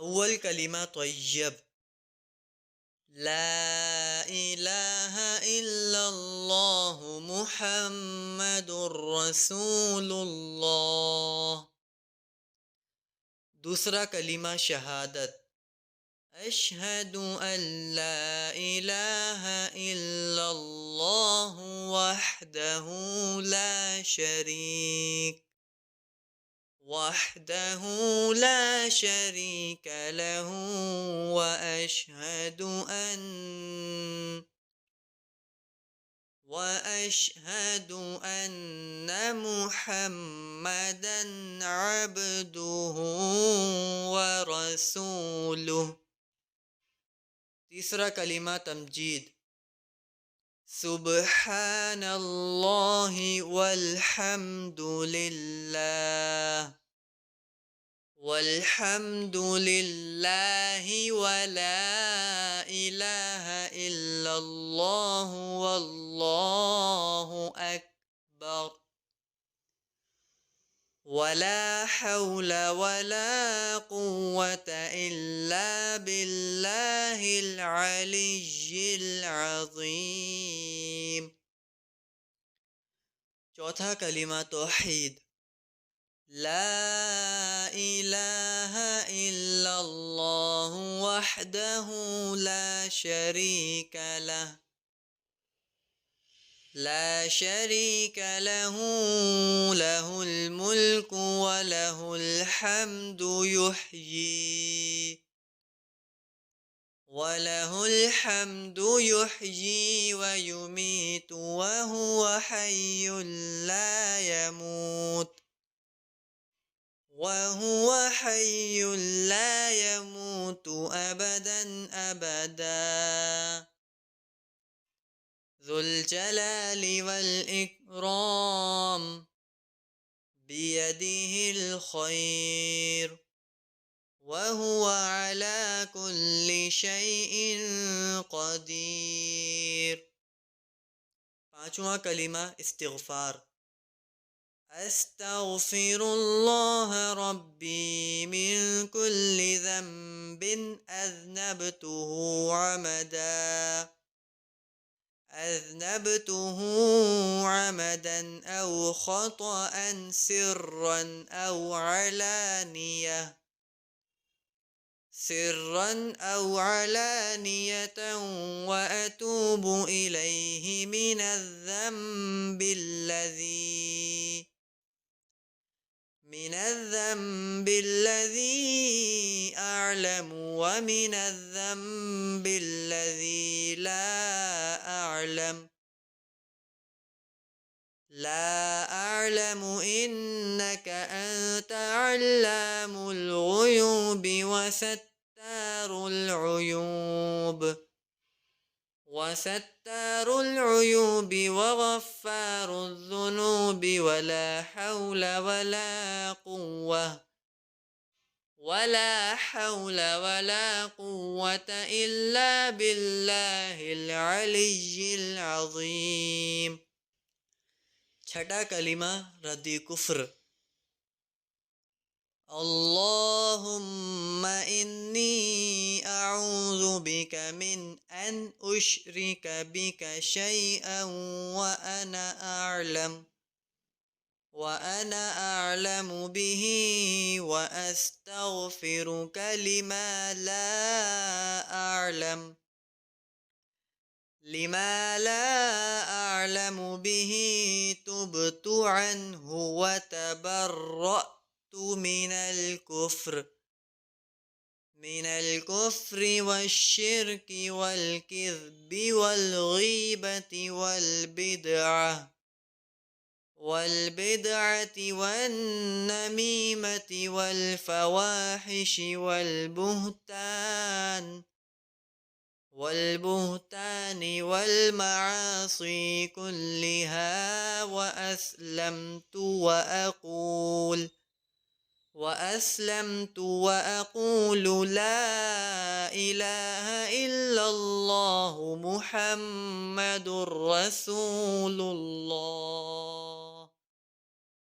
أول كلمة طيب. لا إله إلا الله محمد رسول الله. दूसरा कलीमा शहादत। أشهد أن لا إله إلا الله وحده لا شريك وحده لا شريك له وأشهد أن محمدا عبده ورسوله. तीसरा कलीमा तमजीद। सुब्हान अल्लाहि वल्हम्दुलिल्लाहि वला इलाहा इल्लल्लाह वल्लाहु अकबर वला हौला वला कुव्वता इल्ला बिल्लाहिल अलिय्यिल अज़ीम। चौथा कलीमा तौहीद। ला इलाहा इल्लल्लाह वहदहु ला शरीक लहू लहुल मुल्कु व लहुल हम्दु युह्यी व युमीतु व हुवा हय्युल ला यमूतु अबदन अबदा। ज़ुल जलालि वल इकराम बियदिहिल खैर व हुवा अला कुल्लि शैइन क़दीर। पांचवा कलीमा इस्तिग़फ़ार। अस्तग़फ़िरुल्लाह रब्बी मिन कुल्लि ज़ंबिन अज़नबतुहु अमदन औ ख़तअन सिर्रन औ अलानियतन व अतूबु इलैहि मिनज़्ज़ंबिल्लज़ी अअलमु व मिनज़्ज़ंबिल्लज़ी ला अअलमु इन्नक अंत अल्लामुल ग़ुयूबि व सत्तारुल उयूबि व गफ़्फ़ारुज़ ज़ुनूबि वला हौला वला क़ुव्वता इल्ला बिल्लाहिल अलिय्यिल अज़ीम। छठा कलीमा रद्द कुफ्र। अल्लाहुम्मा इन्नी अऊज़ु बिका मिन अन उश्रिका बिका शैअन व अना अअलमु बिही व अस्तग़फ़िरुका लिमा ला अअलमु बिही तुब्तु अन्हु व तबर्रअतु मिनल कुफ्रि वश्शिर्कि वल किज़्बि वल गीबति वल बिदअति वन नमीमति वल फ़वाहिशि वल बुहतानि वल मआसी कुल्लिहा व अस्लमतु व अक़ूलु ला इलाहा इल्लल्लाहु मुहम्मदुर रसूलुल्लाह।